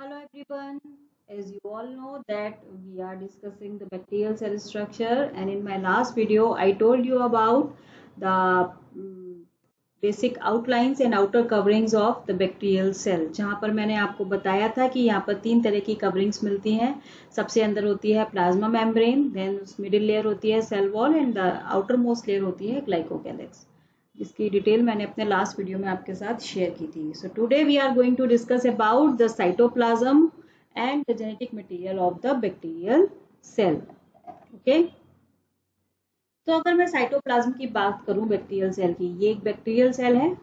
Hello everyone. As you all know that we are discussing the bacterial cell structure, and in my last video I told you about the basic outlines and outer coverings of the bacterial cell, जहाँ पर मैंने आपको बताया था कि यहाँ पर 3 तरह की कवरिंग्स मिलती हैं। सबसे अंदर होती है plasma membrane, then middle layer होती है cell wall and the outermost layer होती है ग्लाइकोकैलिक्स, जिसकी डिटेल मैंने अपने लास्ट वीडियो में आपके साथ शेयर की थी। So today we are going to discuss about the cytoplasm and the genetic material of the bacterial cell. Okay, तो अगर मैं साइटोप्लाज्म की बात करूं बैक्टीरियल सेल की, ये एक बैक्टीरियल सेल है,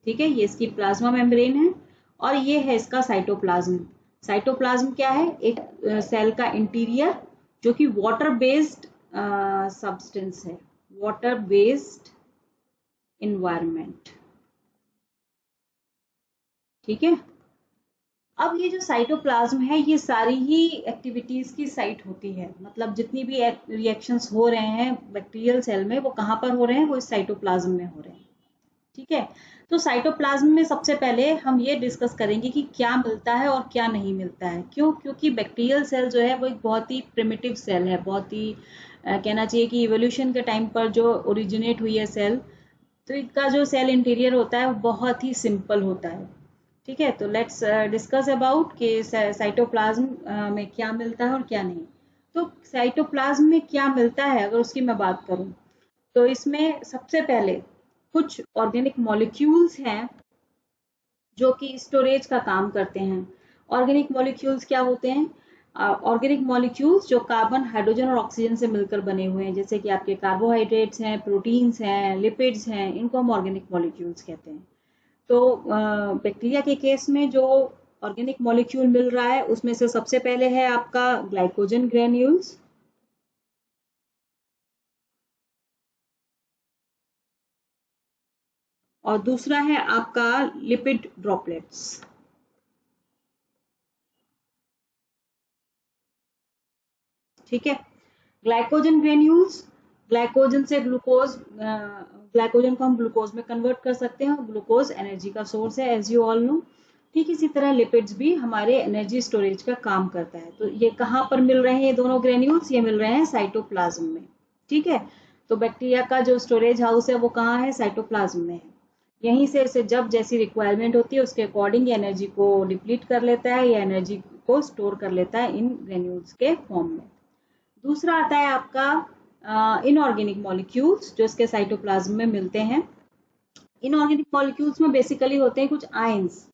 ठीक है, ये इसकी प्लाज्मा मेम्ब्रेन है और ये है इसका साइटोप्लाज्म। साइटोप्लाज्म क्या है? एक सेल का इंटीरियर जो कि वाटर बेस्ड सब्सटेंस है, वाटर बेस्ड इन्वायरमेंट, ठीक है। अब ये जो साइटोप्लाज्म है ये सारी ही एक्टिविटीज की साइट होती है, मतलब जितनी भी रिएक्शंस हो रहे हैं बैक्टीरियल सेल में वो कहाँ पर हो रहे हैं? वो इस साइटोप्लाज्म में हो रहे हैं, ठीक है। तो साइटोप्लाज्म में सबसे पहले हम ये डिस्कस करेंगे कि क्या मिलता है और क्या नहीं मिलता है। क्यों? क्योंकि बैक्टीरियल सेल जो है वो एक बहुत ही प्रिमिटिव सेल है, बहुत ही कहना चाहिए कि इवोल्यूशन के टाइम पर जो ओरिजिनेट हुई है सेल, तो इनका जो सेल इंटीरियर होता है वो बहुत ही सिंपल होता है, ठीक है। तो लेट्स डिस्कस अबाउट कि साइटोप्लाज्म में क्या मिलता है और क्या नहीं। तो साइटोप्लाज्म में क्या मिलता है अगर उसकी मैं बात करूं, तो इसमें सबसे पहले कुछ ऑर्गेनिक मॉलिक्यूल्स हैं जो कि स्टोरेज का काम करते हैं। ऑर्गेनिक मॉलिक्यूल्स क्या होते हैं? ऑर्गेनिक मॉलिक्यूल्स जो कार्बन, हाइड्रोजन और ऑक्सीजन से मिलकर बने हुए हैं, जैसे कि आपके कार्बोहाइड्रेट्स हैं, प्रोटीन्स हैं, लिपिड्स हैं, इनको हम ऑर्गेनिक मॉलिक्यूल्स कहते हैं। तो बैक्टीरिया के केस में जो ऑर्गेनिक मॉलिक्यूल मिल रहा है उसमें से सबसे पहले है आपका ग्लाइकोजन ग्रेन्यूल्स, और दूसरा है आपका लिपिड ड्रॉपलेट्स, ठीक है। ग्लाइकोजन ग्रेन्यूल्स, ग्लाइकोजन से ग्लूकोज, ग्लाइकोजन को हम ग्लूकोज में कन्वर्ट कर सकते हैं और ग्लूकोज एनर्जी का सोर्स है, एज यू ऑल नो। ठीक इसी तरह लिपिड्स भी हमारे एनर्जी स्टोरेज का काम करता है। तो ये कहाँ पर मिल रहे हैं ये दोनों ग्रेन्यूल्स? ये मिल रहे हैं साइटोप्लाज्म में, ठीक है। तो बैक्टीरिया का जो स्टोरेज हाउस है वो कहाँ है? साइटोप्लाज्म में है। यहीं से इसे जब जैसी रिक्वायरमेंट होती है उसके अकॉर्डिंग एनर्जी को डिप्लीट कर लेता है या एनर्जी को स्टोर कर लेता है इन ग्रेन्यूल्स के फॉर्म में। दूसरा आता है आपका इनऑर्गेनिक मॉलिक्यूल्स जो इसके साइटोप्लाज्म में मिलते हैं। इनऑर्गेनिक मॉलिक्यूल्स में बेसिकली होते हैं कुछ आयंस,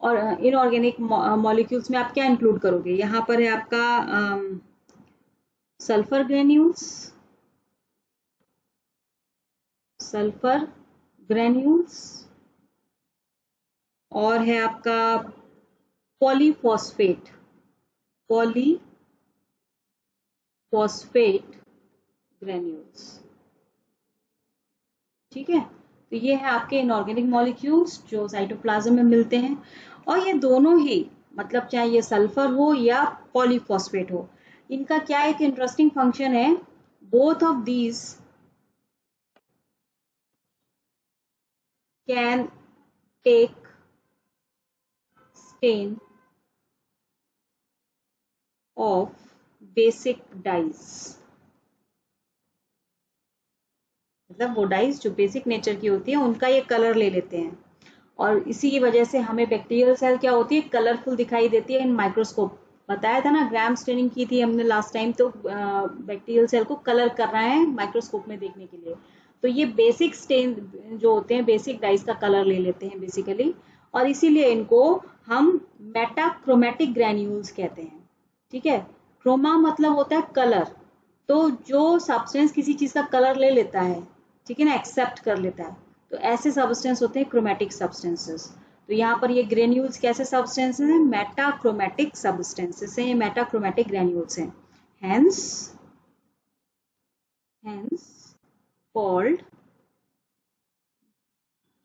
और इनऑर्गेनिक मॉलिक्यूल्स में आप क्या इंक्लूड करोगे? यहाँ पर है आपका सल्फर ग्रेन्यूल्स, सल्फर ग्रेन्यूल्स, और है आपका पॉलीफॉस्फेट, पॉलीफॉस्फेट ग्रेन्यूल्स, ठीक है। तो ये है आपके इनऑर्गेनिक मॉलिक्यूल्स जो साइटोप्लाज्म में मिलते हैं। और ये दोनों ही, मतलब चाहे ये सल्फर हो या पॉलीफॉस्फेट हो, इनका क्या एक इंटरेस्टिंग फंक्शन है, both of these can take stain of basic dyes, मतलब वो डाइज जो बेसिक नेचर की होती है उनका ये कलर ले लेते हैं, और इसी की वजह से हमें बैक्टीरियल सेल क्या होती है? कलरफुल दिखाई देती है इन माइक्रोस्कोप। बताया था ना, ग्राम स्टेनिंग की थी हमने लास्ट टाइम, तो बैक्टीरियल सेल को कलर कर रहा है माइक्रोस्कोप में देखने के लिए। तो ये बेसिक स्टेन जो होते हैं, बेसिक डाइज का कलर ले लेते हैं बेसिकली, और इसीलिए इनको हम मेटाक्रोमेटिक ग्रैन्यूल्स कहते हैं, ठीक है। क्रोमा मतलब होता है कलर, तो जो सब्सटेंस किसी चीज का कलर ले लेता है, ठीक है ना, एक्सेप्ट कर लेता है, तो ऐसे सब्सटेंस होते हैं क्रोमेटिक सब्सटेंसेस। तो यहाँ पर ये ग्रेन्यूल्स कैसे सब्सटेंसेस हैं? मेटाक्रोमेटिक सब्सटेंसेस हैं, ये मेटाक्रोमेटिक ग्रेन्यूल्स हैं। हेंस हेंस कॉल्ड,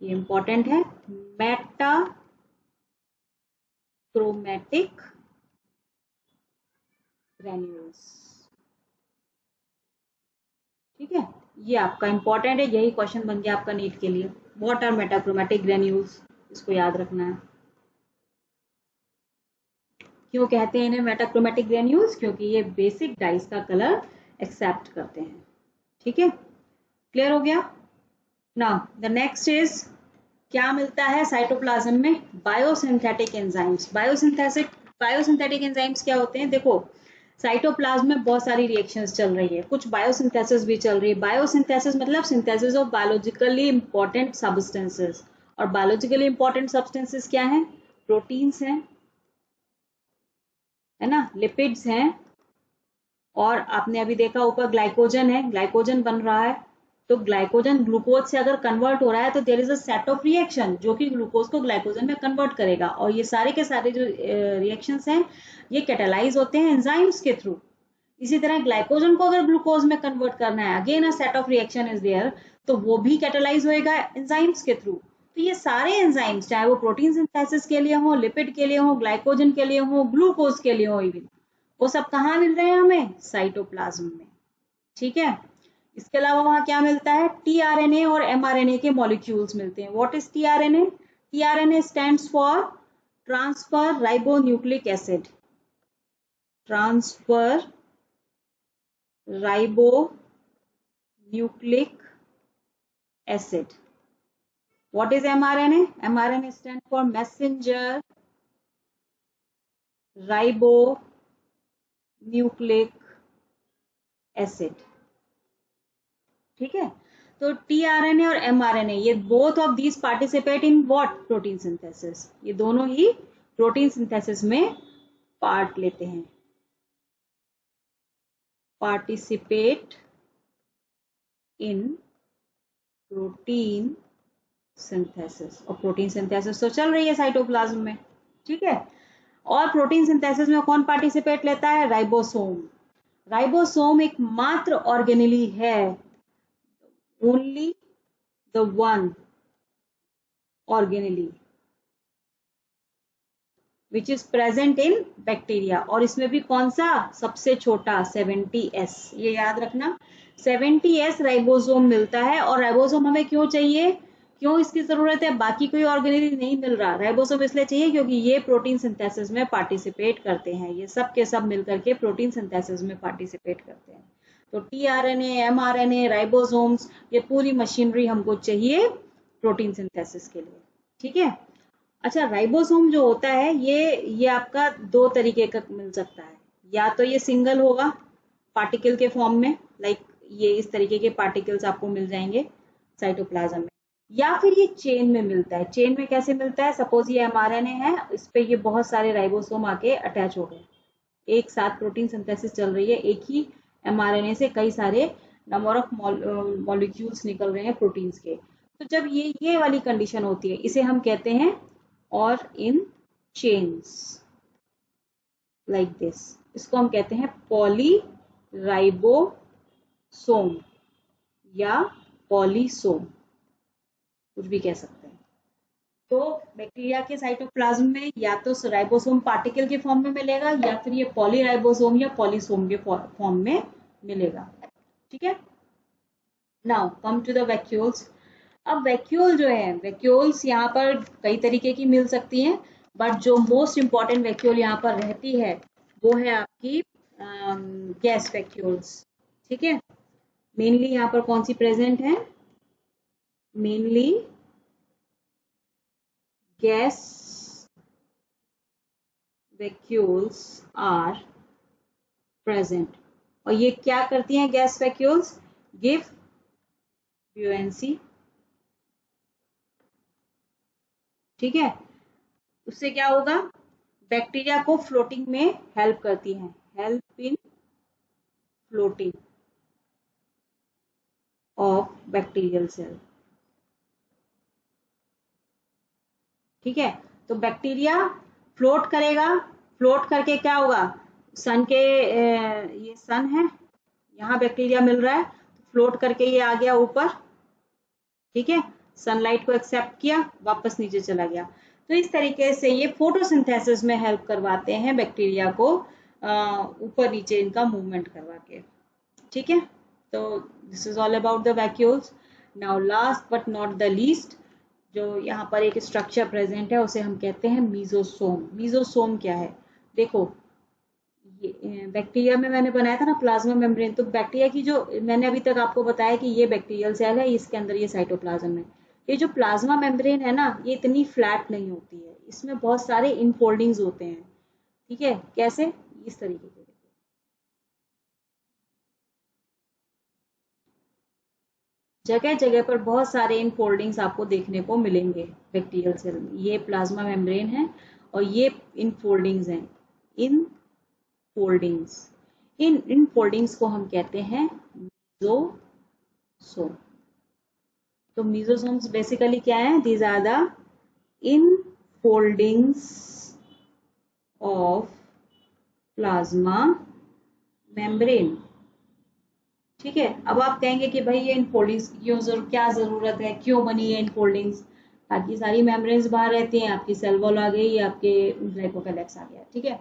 ये इंपॉर्टेंट है, मेटाक्रोमेटिक ग्रेन्यूल्स, ठीक है। ये आपका इंपॉर्टेंट है, यही क्वेश्चन बन गया आपका नीट के लिए। व्हाट आर मेटाक्रोमेटिक ग्रेन्यूल्स, इसको याद रखना है। क्यों कहते हैं इन्हें मेटाक्रोमेटिक ग्रेन्यूल्स? क्योंकि ये बेसिक डाइस का कलर एक्सेप्ट करते हैं। ठीक है, क्लियर हो गया? नाउ द नेक्स्ट इज, क्या मिलता है साइटोप्लाज्म में? Biosynthetic enzymes. बायोसिंथेटिक एंजाइम्स क्या होते हैं? देखो, साइटोप्लाज्म में बहुत सारी रिएक्शंस चल रही है, कुछ बायोसिंथेसिस भी चल रही है। बायोसिंथेसिस मतलब synthesis of biologically important substances. और बायोलॉजिकली इंपॉर्टेंट सब्सटेंसेस क्या हैं? प्रोटीन्स हैं, है ना, लिपिड्स हैं, और आपने अभी देखा ऊपर ग्लाइकोजन है, ग्लाइकोजन बन रहा है। तो ग्लाइकोजन ग्लूकोज से अगर कन्वर्ट हो रहा है तो there is a set of reaction जो कि ग्लूकोज को ग्लाइकोजन में कन्वर्ट करेगा। और ये सारे के सारे जो रिएक्शंस हैं ये कैटालाइज होते हैं एंजाइम्स के थ्रू। इसी तरह ग्लाइकोजन को अगर ग्लूकोज में कन्वर्ट करना है, again a set of reaction is there, तो वो भी कैटालाइज होएगा एंजाइम्स के थ्रू। तो ये सारे एंजाइम्स, चाहे वो प्रोटीन सिंथेसिस के लिए हो, लिपिड के लिए हो, ग्लाइकोजन के लिए हो, ग्लूकोज के लिए हो, इवन वो सब कहाँ मिल रहे हैं हमें? साइटोप्लाज्म में। ठीक है, इसके अलावा वहां क्या मिलता है? टीआरएनए और एमआरएनए के मॉलिक्यूल्स मिलते हैं। What is tRNA? TRNA stands for transfer ribonucleic acid. Transfer ribonucleic acid. What is mRNA? mRNA stands for messenger ribonucleic acid. ठीक है, तो टीआरएनए और एमआरएनए ये both of these participate in what? Protein synthesis. ये दोनों ही protein synthesis में part लेते हैं, पार्टिसिपेट इन प्रोटीन सिंथेसिस। और प्रोटीन सिंथेसिस तो चल रही है साइटोप्लाज्म में। ठीक है, और प्रोटीन सिंथेसिस में कौन पार्टिसिपेट लेता है? राइबोसोम। राइबोसोम एक मात्र ऑर्गेनेली है, only the one organelle which is present in bacteria. और इसमें भी कौन सा? सबसे छोटा 70S। ये याद रखना, 70S राइबोसोम मिलता है। और राइबोसोम हमें क्यों चाहिए? क्यों इसकी जरूरत है? बाकी कोई ऑर्गेनेली नहीं मिल रहा, राइबोसोम इसलिए चाहिए क्योंकि ये प्रोटीन सिंथेसिस में पार्टिसिपेट करते हैं। ये सब के सब मिलकर के प्रोटीन सिंथेसिस में पार्टिसिपेट करते हैं। तो टीआरएनए, एमआरएनए, राइबोसोम्स, ये पूरी मशीनरी हमको चाहिए प्रोटीन सिंथेसिस के लिए। ठीक है, अच्छा, राइबोसोम जो होता है ये आपका दो तरीके का मिल सकता है। या तो ये सिंगल होगा पार्टिकल के फॉर्म में, लाइक ये इस तरीके के पार्टिकल्स आपको मिल जाएंगे साइटोप्लाज्म में, या फिर ये चेन में मिलता है। चेन में कैसे मिलता है? सपोज ये एमआरएनए है, इस पे ये बहुत सारे राइबोसोम आके अटैच हो गए, एक साथ प्रोटीन सिंथेसिस चल रही है, एक ही एमआरएनए से कई सारे नंबर ऑफ मॉलिक्यूल्स निकल रहे हैं प्रोटीन्स के। तो जब ये वाली कंडीशन होती है, इसे हम कहते हैं और इन चेन्स लाइक दिस, इसको हम कहते हैं पॉलीराइबोसोम या पॉलीसोम, कुछ भी कह सकते हैं। तो बैक्टीरिया के साइटोप्लाज्म में या तो राइबोसोम पार्टिकल के फॉर्म में मिलेगा, या फिर ये पॉलीराइबोसोम या पॉलीसोम के फॉर्म में मिलेगा। ठीक है, now come to the vacuoles. अब वैक्यूल जो है, वैक्यूल्स यहाँ पर कई तरीके की मिल सकती हैं, बट जो मोस्ट इंपॉर्टेंट वैक्यूल यहाँ पर रहती है वो है आपकी गैस वैक्यूल्स। ठीक है, मेनली यहाँ पर कौन सी प्रेजेंट है? Mainly gas vacuoles are present. और ये क्या करती हैं गैस वैक्यूल्स? गिव ब्यूएंसी। ठीक है, उससे क्या होगा? बैक्टीरिया को फ्लोटिंग में हेल्प करती हैं, help in floating of bacterial cell. ठीक है, तो बैक्टीरिया फ्लोट करेगा, फ्लोट करके क्या होगा? सन के ये सन है, यहाँ बैक्टीरिया मिल रहा है, फ्लोट करके ये आ गया ऊपर। ठीक है, सनलाइट को एक्सेप्ट किया, वापस नीचे चला गया। तो इस तरीके से ये फोटोसिंथेसिस में हेल्प करवाते हैं बैक्टीरिया को, ऊपर नीचे इनका मूवमेंट करवा के। ठीक है, तो this is all about the vacuoles. Now last but not the least, जो यहाँ पर एक स्ट्रक्चर प्रेजेंट है उसे हम कहते हैं मीजोसोम। मीजोसोम क्या है? देखो ये बैक्टीरिया में मैंने बनाया था ना प्लाज्मा मेम्ब्रेन, तो बैक्टीरिया की जो मैंने अभी तक आपको बताया कि ये बैक्टीरियल सेल है, इसके अंदर ये साइटोप्लाज्म है। ये जो प्लाज्मा मेम्ब्रेन है ना, ये इतनी फ्लैट नहीं होती है, इसमें बहुत सारे इनफोल्डिंग्स होते हैं। ठीक है, कैसे? इस तरीके के, जगह जगह पर बहुत सारे इनफोल्डिंग्स आपको देखने को मिलेंगे बैक्टीरियल सेल में। ये प्लाज्मा मेम्ब्रेन है और ये इनफोल्डिंग्स हैं। इन फोल्डिंग्स, इन फोल्डिंग्स को हम कहते हैं मीजोसोम। तो मीजोसोम्स बेसिकली क्या है? These are the infoldings of plasma membrane. ठीक है, अब आप कहेंगे कि भाई ये इनफोल्डिंग्स क्यों क्या जरूरत है, क्यों बनी है इनफोल्डिंग्स? ताकि सारी मेम्ब्रेन्स बाहर रहती हैं, आपकी सेल वॉल आ गई, आपके ग्लाइकोकैलेक्स आ गया। ठीक है,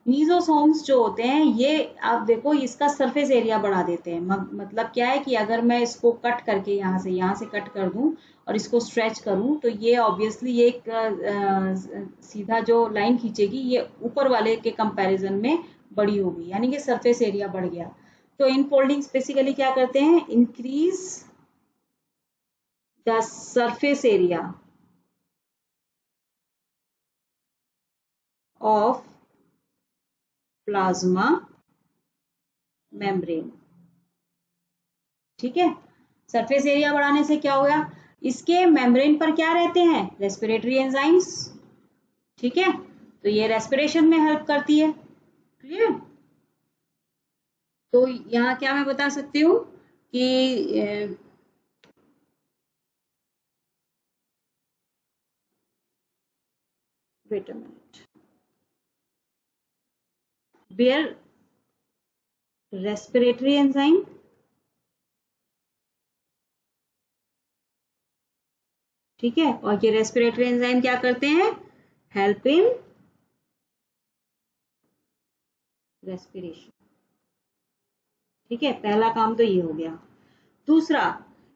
मीजोसोम्स जो होते हैं ये आप देखो इसका सरफेस एरिया बढ़ा देते हैं। मतलब क्या है कि अगर मैं इसको कट करके यहाँ से कट कर दूं और इसको स्ट्रेच करूं, तो ये ऑब्वियसली ये एक सीधा जो लाइन खींचेगी ये ऊपर वाले के कंपैरिजन में बड़ी होगी, यानी कि सरफेस एरिया बढ़ गया। तो इनफोल्डिंग्स बेसिकली क्या करते हैं? Increase the surface area of plasma membrane. ठीक है, सरफेस एरिया बढ़ाने से क्या होगा? इसके मेम्ब्रेन पर क्या रहते हैं? Respiratory enzymes. ठीक है, तो ये रेस्पिरेशन में हेल्प करती है। क्लियर? तो यहाँ क्या मैं बता सकती हूँ कि wait a minute, where respiratory enzyme ठीक है, और ये रेस्पिरेटरी एंजाइम क्या करते हैं? Help in respiration. ठीक है, पहला काम तो ये हो गया। दूसरा,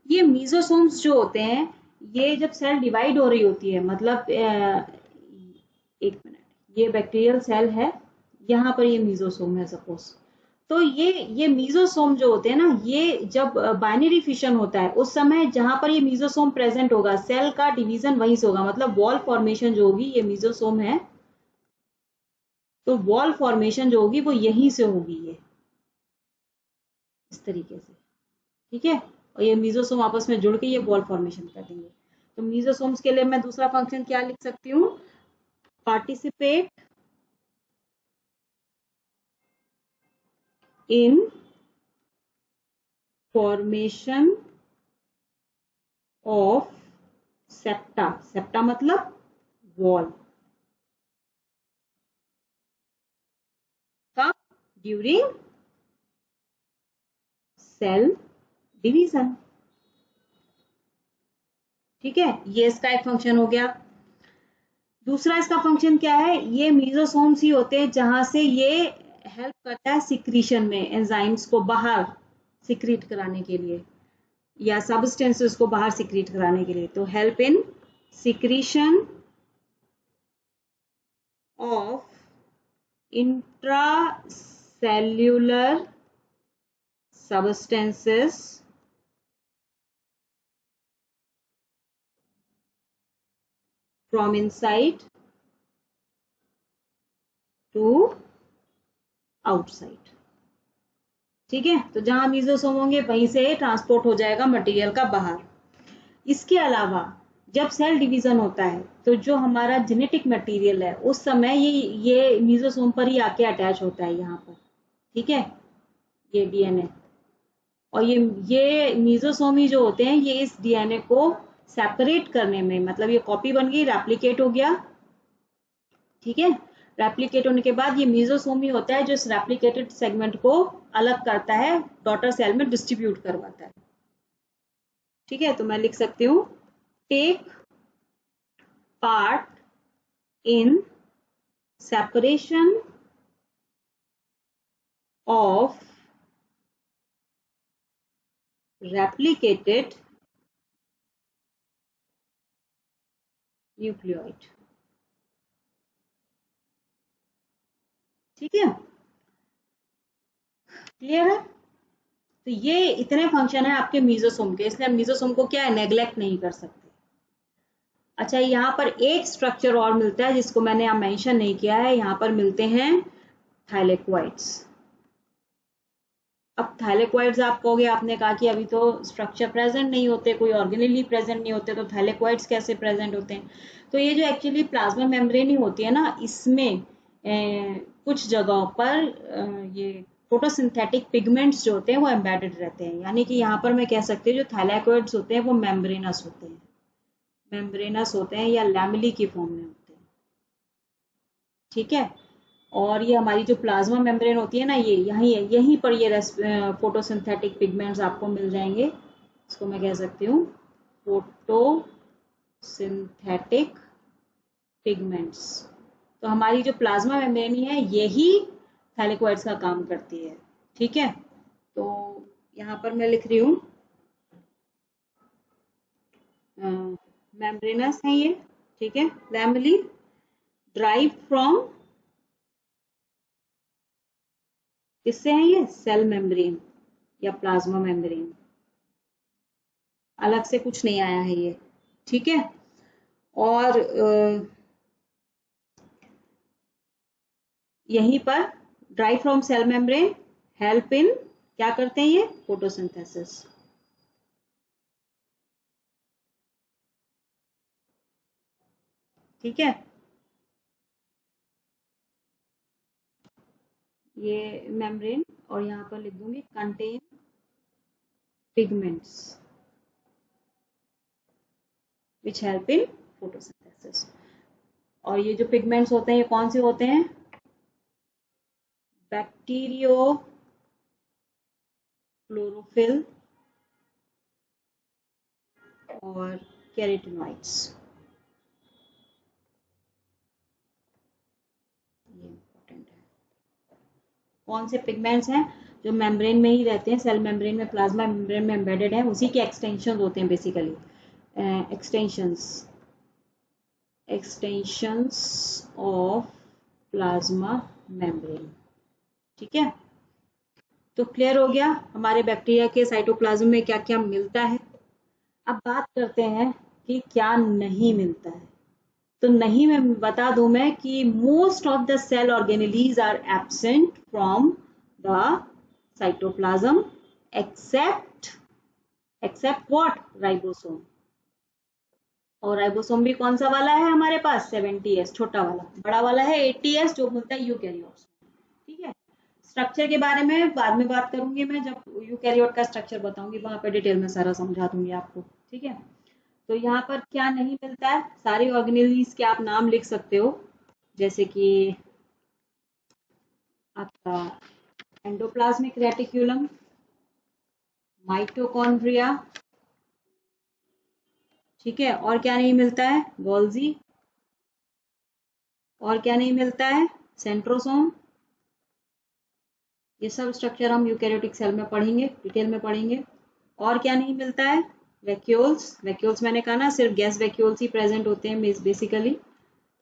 ये मीजोसोम्स जो होते हैं, ये जब सेल डिवाइड हो रही होती है, मतलब एक मिनट, ये बैक्टीरियल सेल है, यहाँ पर ये मीजोसोम है सपोज। तो ये मीजोसोम जो होते हैं ना, ये जब बाइनरी फिशन होता है उस समय जहां पर ये मीजोसोम प्रेजेंट होगा, सेल का डिवीजन वहीं से होगा, मतलब वॉल फॉर्मेशन जो होगी, ये मीजोसोम है तो वॉल फॉर्मेशन जो होगी वो यहीं से होगी, ये इस तरीके से। ठीक है, और ये मीजोसोम आपस में जुड़ के ये वॉल फॉर्मेशन कर देंगे। तो मीजोसोम्स के लिए मैं दूसरा फंक्शन क्या लिख सकती हूँ? Participate in formation of septa. Septa मतलब वॉल। कब? During cell division. ठीक है, ये इसका एक फंक्शन हो गया। दूसरा इसका फंक्शन क्या है? ये मीजोसोम्स ही होते हैं जहां से ये हेल्प करता है सिक्रीशन में, एंजाइम्स को बाहर सिक्रीट कराने के लिए या सब्सटेंसेस को बाहर सिक्रीट कराने के लिए। तो help in secretion of intracellular substances from inside to outside। ठीक है, तो जहां मीजोसोम होंगे वहीं से ट्रांसपोर्ट हो जाएगा मटेरियल का बाहर। इसके अलावा जब सेल डिवीजन होता है तो जो हमारा जेनेटिक मटेरियल है उस समय ये मीजोसोम पर ही आके अटैच होता है यहाँ पर। ठीक है, ये डीएनए और ये मीजोसोमी जो होते हैं ये इस डीएनए को सेपरेट करने में, मतलब ये कॉपी बन गई, रेप्लिकेट हो गया। ठीक है, रेप्लिकेट होने के बाद ये मीजोसोमी होता है जो इस रेप्लिकेटेड सेगमेंट को अलग करता है, डॉटर सेल में डिस्ट्रीब्यूट करवाता है। ठीक है, तो मैं लिख सकती हूँ take part in separation of replicated nucleoid. ठीक है, क्लियर है। तो ये इतने फंक्शन है आपके मीजोसोम के, इसलिए हम मीजोसोम को क्या है, नेग्लेक्ट नहीं कर सकते। अच्छा, यहाँ पर एक स्ट्रक्चर और मिलता है जिसको मैंने यहाँ मेंशन नहीं किया है, यहाँ पर मिलते हैं थाइलेक्वाइड्स। अब थाइलेक्वाइड्स आप कहोगे, आपने कहा कि अभी तो स्ट्रक्चर प्रेजेंट नहीं होते, कोई ऑर्गेनेली प्रेजेंट नहीं होते, तो थाइलेक्वाइड्स कैसे प्रेजेंट होते हैं। तो ये जो एक्चुअली प्लाज्मा मेम्ब्रेन ही होती है ना, इसमें कुछ जगहों पर ये फोटोसिंथेटिक पिगमेंट्स जो होते हैं वो एम्बेडेड रहते हैं। यानी कि यहाँ पर मैं कह सकती हूँ जो थाइलेक्वाइड्स होते हैं वो मेम्ब्रेनस होते हैं, मेम्ब्रेनस होते हैं या लैमेली की फॉर्म में होते हैं। ठीक है, और ये हमारी जो प्लाज्मा मेम्ब्रेन होती है ना, ये यहीं पर ये फोटोसिंथेटिक पिगमेंट्स आपको मिल जाएंगे। इसको मैं कह सकती हूँ फोटोसिंथेटिक पिगमेंट्स। तो हमारी जो प्लाज्मा मेम्ब्रेन है यही थाइलेक्वाइड्स का काम करती है। ठीक है, तो यहाँ पर मैं लिख रही हूँ मेम्ब्रेनस है ये। ठीक है, लैमेली ड्राइव फ्रॉम, किससे है ये, सेल मेम्ब्रेन या प्लाज्मा मेम्ब्रेन, अलग से कुछ नहीं आया है ये। ठीक है, और यहीं पर drive from cell membrane, help in, क्या करते हैं ये, फोटोसिंथेसिस। ठीक है, ये मेम्ब्रेन, और यहाँ पर लिख दूंगी contain pigments which help in photosynthesis. और ये जो पिगमेंट्स होते हैं ये कौन से होते हैं, बैक्टीरियो क्लोरोफिल और कैरोटीनॉइड्स। ये इंपॉर्टेंट है, कौन से पिगमेंट्स हैं जो मेम्ब्रेन में ही रहते हैं, सेल मेम्ब्रेन में, प्लाज्मा मेम्ब्रेन में एम्बेडेड है, उसी के एक्सटेंशन होते हैं basically, extensions of plasma membrane. ठीक है, तो क्लियर हो गया हमारे बैक्टीरिया के साइटोप्लाज्म में क्या क्या मिलता है। अब बात करते हैं कि क्या नहीं मिलता है। तो नहीं, मैं बता दूं मैं कि most of the cell organelles are absent from the cytoplasm except what, ribosome. और राइबोसोम भी कौन सा वाला है हमारे पास, 70S, छोटा वाला। बड़ा वाला है 80S जो मिलता है यूकैरियोट्स। ठीक है, स्ट्रक्चर के बारे में बाद में बात करूंगी मैं, जब यूकैरियोट का स्ट्रक्चर बताऊंगी वहां पे डिटेल में सारा समझा दूंगी आपको। ठीक है, तो यहाँ पर क्या नहीं मिलता है, सारे ऑर्गेनेलीज के आप नाम लिख सकते हो, जैसे कि आपका एंडोप्लाज्मिक रेटिक्यूलम, माइटोकॉन्ड्रिया। ठीक है, और क्या नहीं मिलता है, गोल्जी। और क्या नहीं मिलता है, सेंट्रोसोम। ये सब स्ट्रक्चर हम यूकैरियोटिक सेल में पढ़ेंगे, डिटेल में पढ़ेंगे। और क्या नहीं मिलता है, वैक्यूल्स। वैक्यूल्स मैंने कहा ना, सिर्फ गैस वैक्यूल्स ही प्रेजेंट होते हैं बेसिकली।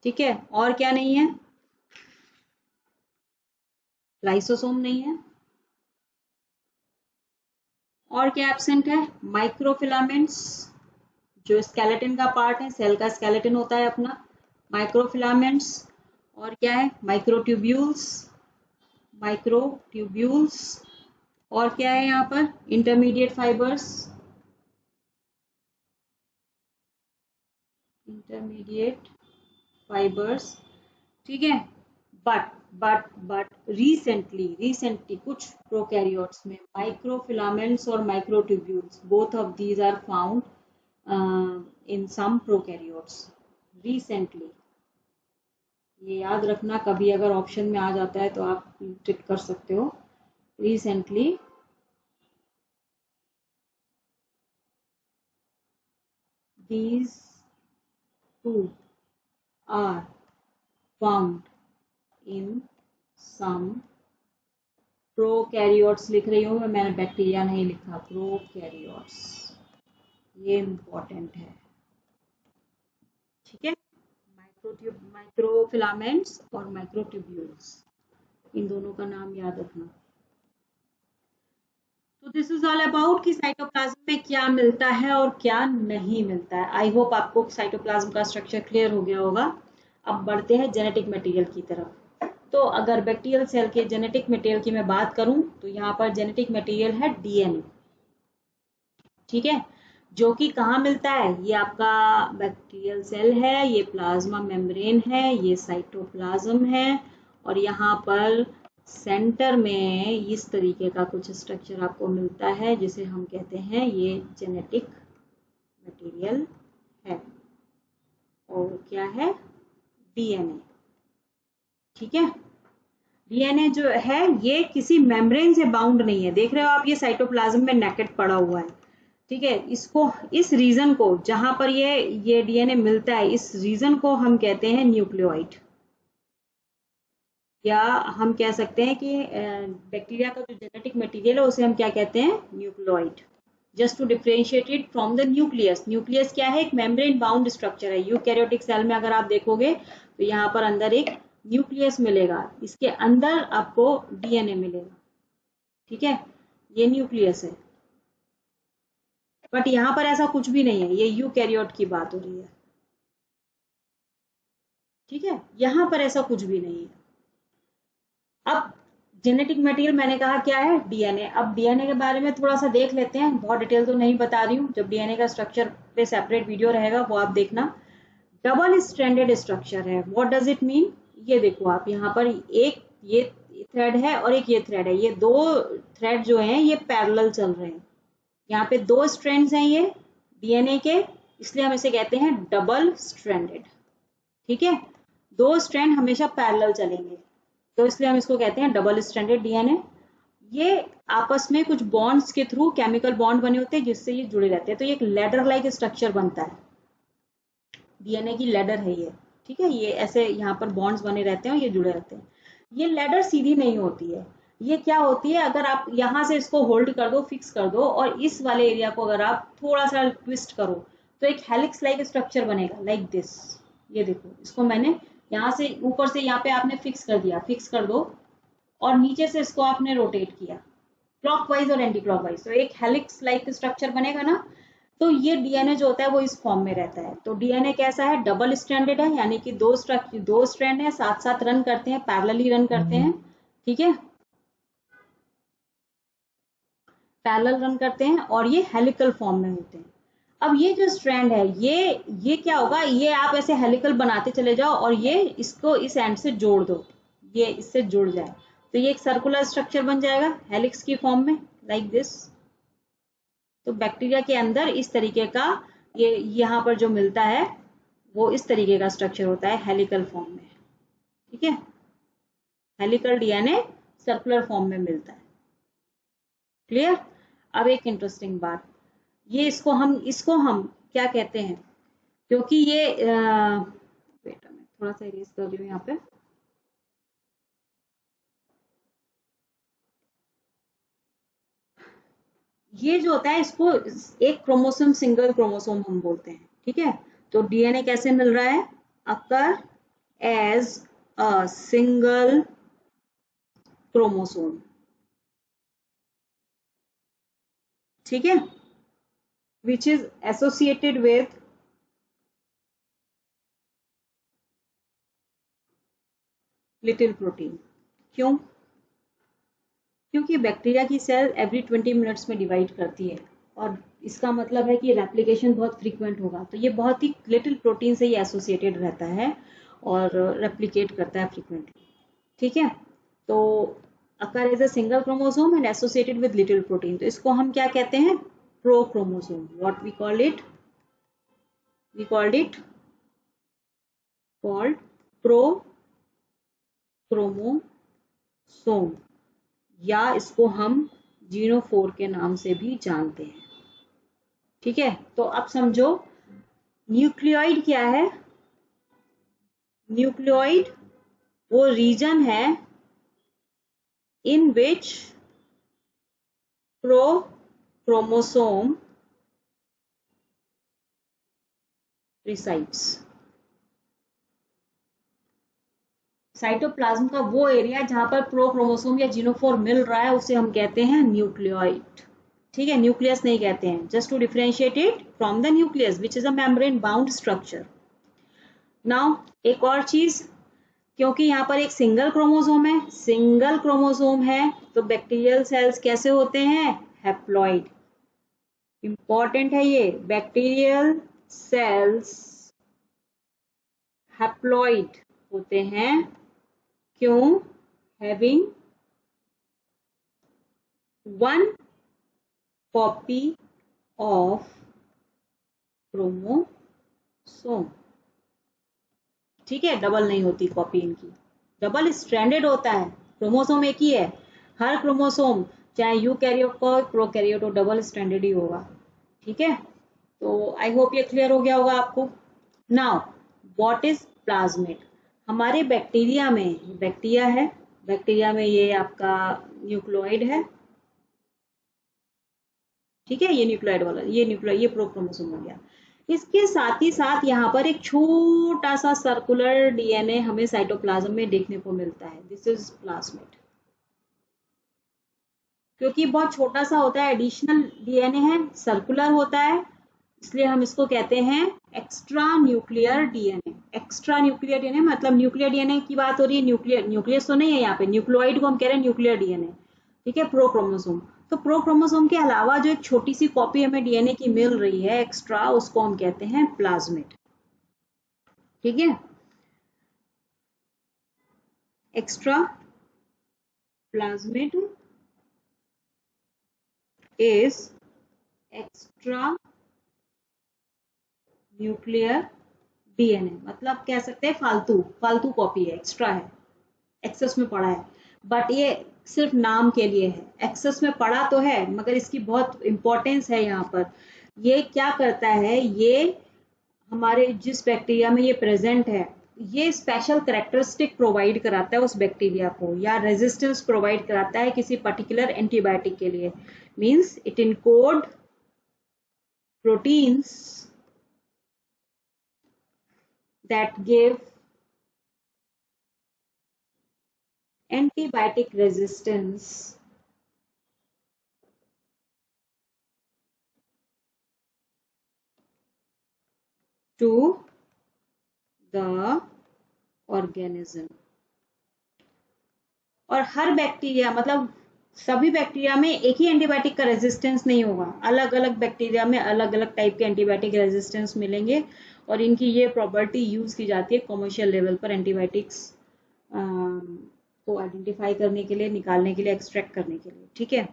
ठीक है, और क्या नहीं है, लाइसोसोम नहीं है। और क्या एब्सेंट है, माइक्रोफिलामेंट्स, जो स्केलेटन का पार्ट है, सेल का स्केलेटन होता है अपना, माइक्रोफिलामेंट्स। और क्या है, माइक्रोट्यूब्यूल्स, माइक्रोट्यूब्यूल्स। और क्या है यहाँ पर, इंटरमीडिएट फाइबर्स, इंटरमीडिएट फाइबर्स। ठीक है, बट रिसेंटली कुछ प्रोकैरियोट्स में माइक्रोफिलामेंट्स और microtubules, both of these are found in some prokaryotes recently. ये याद रखना, कभी अगर ऑप्शन में आ जाता है तो आप टिक कर सकते हो, recently these two are found in some prokaryotes लिख रही हूँ मैं, मैंने बैक्टीरिया नहीं लिखा, प्रोकैरियोट्स, ये इंपॉर्टेंट है। ठीक है, माइक्रोफिलामेंट्स और माइक्रोट्यूब्यूल्स। इन दोनों का नाम याद रखना। तो दिस इज ऑल अबाउट कि साइटोप्लाज्म में क्या मिलता है और क्या नहीं मिलता है। आई होप आपको साइटोप्लाज्म का स्ट्रक्चर क्लियर हो गया होगा। अब बढ़ते हैं जेनेटिक मटेरियल की तरफ। तो अगर बैक्टीरियल सेल के जेनेटिक मटेरियल की मैं बात करूं तो यहाँ पर जेनेटिक मटेरियल है डीएनए, ठीक है, जो कि कहाँ मिलता है, ये आपका बैक्टीरियल सेल है, ये प्लाज्मा मेम्ब्रेन है, ये साइटोप्लाज्म है, और यहाँ पर सेंटर में इस तरीके का कुछ स्ट्रक्चर आपको मिलता है जिसे हम कहते हैं ये जेनेटिक मटेरियल है, और क्या है, डीएनए, ठीक है। डीएनए जो है ये किसी मेम्ब्रेन से बाउंड नहीं है, देख रहे हो आप, ये साइटोप्लाज्म में नेकेड पड़ा हुआ है, ठीक है। इसको, इस रीजन को जहां पर ये डीएनए मिलता है, इस रीजन को हम कहते हैं न्यूक्लियोइड, या हम कह सकते हैं कि बैक्टीरिया का जो जेनेटिक मटेरियल है उसे हम क्या कहते हैं, nucleoid. Just to differentiate it from the nucleus. Nucleus क्या है, एक मेम्ब्रेन बाउंड स्ट्रक्चर है। यूकैरियोटिक सेल में अगर आप देखोगे तो यहाँ पर अंदर एक न्यूक्लियस मिलेगा, इसके अंदर आपको डीएनए मिलेगा, ठीक है, ये न्यूक्लियस है। बट यहाँ पर ऐसा कुछ भी नहीं है, ये यूकैरियोट की बात हो रही है, ठीक है, यहाँ पर ऐसा कुछ भी नहीं है। अब जेनेटिक मटेरियल मैंने कहा क्या है, डीएनए। अब डीएनए के बारे में थोड़ा सा देख लेते हैं, बहुत डिटेल तो नहीं बता रही हूँ, जब डीएनए का स्ट्रक्चर पे सेपरेट वीडियो रहेगा वो आप देखना। डबल स्ट्रैंडेड स्ट्रक्चर है, व्हाट डज इट मीन, ये देखो आप, यहाँ पर एक ये थ्रेड है और एक ये थ्रेड है, ये दो थ्रेड जो हैं ये पैरेलल चल रहे हैं, यहाँ पे दो स्ट्रैंड्स हैं ये डीएनए के, इसलिए हम इसे कहते हैं डबल स्ट्रैंडेड, ठीक है। दो स्ट्रैंड हमेशा पैरेलल चलेंगे, तो इसलिए हम इसको कहते हैं डबल स्ट्रैंडेड डीएनए। ये आपस में कुछ बॉन्ड्स के थ्रू केमिकल बॉन्ड बने होते हैं जिससे ये जुड़े रहते हैं, तो ये एक लेडर लाइक स्ट्रक्चर बनता है, डीएनए की लेडर है ये, ठीक है। ये ऐसे यहाँ पर बॉन्ड्स बने रहते हैं और ये जुड़े रहते हैं। ये लेडर सीधी नहीं होती है, ये क्या होती है, अगर आप यहाँ से इसको होल्ड कर दो, फिक्स कर दो, और इस वाले एरिया को अगर आप थोड़ा सा ट्विस्ट करो तो एक हेलिक्स लाइक स्ट्रक्चर बनेगा, लाइक दिस। ये देखो, इसको मैंने यहाँ से ऊपर से यहाँ पे आपने फिक्स कर दिया, फिक्स कर दो, और नीचे से इसको आपने रोटेट किया क्लॉकवाइज और एंटी क्लॉकवाइज, तो एक हेलिक्स लाइक स्ट्रक्चर बनेगा ना। तो ये डीएनए जो होता है वो इस फॉर्म में रहता है। तो डीएनए कैसा है, डबल स्ट्रैंडेड है, यानी कि दो स्ट्रैंड है, साथ साथ रन करते हैं, पैरेलली रन करते हैं, ठीक है, पैरेलल रन करते हैं, और ये हेलिकल फॉर्म में होते हैं। अब ये जो स्ट्रैंड है ये क्या होगा, ये आप ऐसे हेलिकल बनाते चले जाओ और ये इसको इस एंड से जोड़ दो, ये इससे जुड़ जाए, तो ये एक सर्कुलर स्ट्रक्चर बन जाएगा हेलिक्स की फॉर्म में, लाइक दिस। तो बैक्टीरिया के अंदर इस तरीके का ये यहाँ पर जो मिलता है वो इस तरीके का स्ट्रक्चर होता है हेलिकल फॉर्म में, ठीक है। हेलिकल डीएनए सर्कुलर फॉर्म में मिलता है, क्लियर। अब एक इंटरेस्टिंग बात, ये इसको हम क्या कहते हैं, क्योंकि ये बेटा मैं थोड़ा सा इरेज कर रही हूँ यहाँ पे, ये जो होता है इसको एक क्रोमोसोम, सिंगल क्रोमोसोम हम बोलते हैं, ठीक है। तो डीएनए कैसे मिल रहा है, occur as a single chromosome, ठीक है, which is associated with little protein. क्यों, क्योंकि बैक्टीरिया की सेल एवरी 20 मिनट्स में डिवाइड करती है, और इसका मतलब है कि रेप्लिकेशन बहुत फ्रीक्वेंट होगा, तो ये बहुत ही लिटिल प्रोटीन से ही एसोसिएटेड रहता है और रेप्लिकेट करता है फ्रीक्वेंटली, ठीक है। तो occur as a single chromosome and associated with little protein, तो इसको हम क्या कहते हैं, prochromosome. What we called it, we called it called prochromosome, या इसको हम जीनोफोर के नाम से भी जानते हैं, ठीक है। तो अब समझो न्यूक्लियोइड क्या है, न्यूक्लियोइड वो रीजन है इन विच प्रो क्रोमोसोम resides। साइटोप्लाज्म का वो एरिया जहां पर प्रोक्रोमोसोम या जीनोफोर मिल रहा है उसे हम कहते हैं न्यूक्लियोइड। ठीक है, न्यूक्लियस नहीं कहते हैं, just to differentiate it from the nucleus which is a membrane bound structure. Now एक और चीज, क्योंकि यहाँ पर एक सिंगल क्रोमोसोम है तो बैक्टीरियल सेल्स कैसे होते हैं, हैप्लॉइड। इंपॉर्टेंट है ये, बैक्टीरियल सेल्स हैप्लॉइड होते हैं। क्यों? Having one copy of chromosome. ठीक है, डबल नहीं होती कॉपी इनकी, डबल स्ट्रैंडेड होता है। क्रोमोसोम एक ही है, हर क्रोमोसोम चाहे यूकैरियोट का हो प्रोकैरियोट हो डबल स्ट्रैंडेड ही होगा। ठीक है, तो आई होप ये क्लियर हो गया होगा आपको। Now what is plasmid? हमारे बैक्टीरिया में, बैक्टीरिया है, बैक्टीरिया में ये आपका न्यूक्लियोइड है। ठीक है, ये न्यूक्लियोइड वाला, ये प्रोक्रोमोसोम हो गया। इसके साथ ही साथ यहाँ पर एक छोटा सा सर्कुलर डीएनए हमें साइटोप्लाज्म में देखने को मिलता है, दिस इज प्लाज्मिड। क्योंकि बहुत छोटा सा होता है, एडिशनल डीएनए है, सर्कुलर होता है, इसलिए हम इसको कहते हैं extra nuclear DNA. Extra nuclear DNA मतलब न्यूक्लियर डीएनए की बात हो रही है, न्यूक्लियस तो नहीं है यहाँ पे, न्यूक्लियोइड को हम कह रहे हैं न्यूक्लियर डीएनए। ठीक है, प्रोक्रोमोसोम, तो प्रोक्रोमोसोम के अलावा जो एक छोटी सी कॉपी हमें डीएनए की मिल रही है एक्स्ट्रा, उसको हम कहते हैं प्लाज्मिड। ठीक है, extra plasmid is extra nuclear DNA, मतलब कह सकते हैं फालतू कॉपी है, एक्स्ट्रा है, एक्सेस में पड़ा है, बट ये सिर्फ नाम के लिए है। एक्सेस में पड़ा तो है मगर इसकी बहुत इंपॉर्टेंस है यहाँ पर। ये क्या करता है, ये हमारे जिस बैक्टीरिया में ये प्रेजेंट है, ये स्पेशल कैरेक्टरिस्टिक प्रोवाइड कराता है उस बैक्टीरिया को, या रेजिस्टेंस प्रोवाइड कराता है किसी पर्टिकुलर एंटीबायोटिक के लिए। Means it encode proteins that give antibiotic resistance to the organism। और हर बैक्टीरिया, मतलब सभी बैक्टीरिया में एक ही एंटीबायोटिक का रेजिस्टेंस नहीं होगा, अलग अलग बैक्टीरिया में अलग अलग टाइप के एंटीबायोटिक रेजिस्टेंस मिलेंगे, और इनकी ये प्रॉपर्टी यूज की जाती है कॉमर्शियल लेवल पर एंटीबायोटिक्स को आइडेंटिफाई करने के लिए, निकालने के लिए, एक्सट्रैक्ट करने के लिए। ठीक है,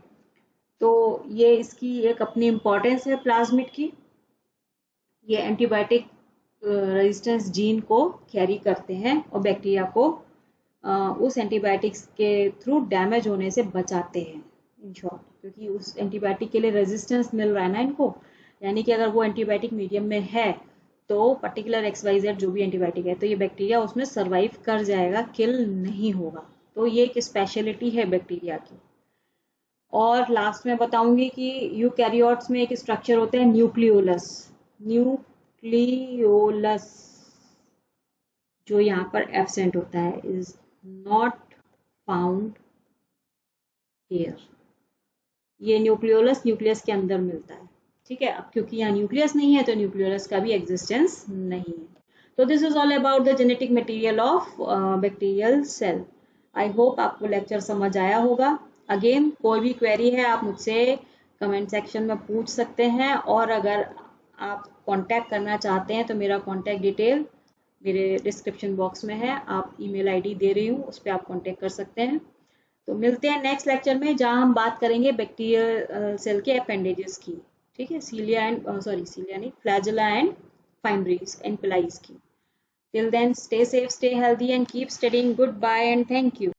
तो ये इसकी एक अपनी इंपॉर्टेंस है प्लाज्मिड की। ये एंटीबायोटिक रेजिस्टेंस जीन को कैरी करते हैं और बैक्टीरिया को उस एंटीबायोटिक्स के थ्रू डैमेज होने से बचाते हैं, इन शॉर्ट, क्योंकि उस एंटीबायोटिक के लिए रेजिस्टेंस मिल रहा है ना इनको। यानी कि अगर वो एंटीबायोटिक मीडियम में है तो पर्टिकुलर XYZ जो भी एंटीबायोटिक है, तो ये बैक्टीरिया उसमें सर्वाइव कर जाएगा, किल नहीं होगा। तो ये एक स्पेशलिटी है बैक्टीरिया की। और लास्ट में बताऊंगी कि यूकैरियोट्स में एक स्ट्रक्चर होता है न्यूक्लियोलस, जो यहाँ पर एब्सेंट होता है, इज नॉट फाउंड हियर। ये न्यूक्लियोलस न्यूक्लियस के अंदर मिलता है। ठीक है, अब क्योंकि यहाँ न्यूक्लियस नहीं है तो न्यूक्लियोलस का भी एग्जिस्टेंस नहीं है। तो this is all about the genetic material of bacterial cell. I hope आपको लेक्चर समझ आया होगा। अगेन कोई भी क्वेरी है आप मुझसे कमेंट सेक्शन में पूछ सकते हैं, और अगर आप कांटेक्ट करना चाहते हैं तो मेरा कांटेक्ट डिटेल मेरे डिस्क्रिप्शन बॉक्स में है, आप ईमेल आईडी दे रही हूँ, उस पर आप कांटेक्ट कर सकते हैं। तो मिलते हैं नेक्स्ट लेक्चर में, जहां हम बात करेंगे बैक्टीरियल सेल के अपेंडेजेस की। ठीक है, सीलिया नहीं, flagella and fimbriae and pili की। Till then stay safe, stay healthy and keep studying. Goodbye and thank you.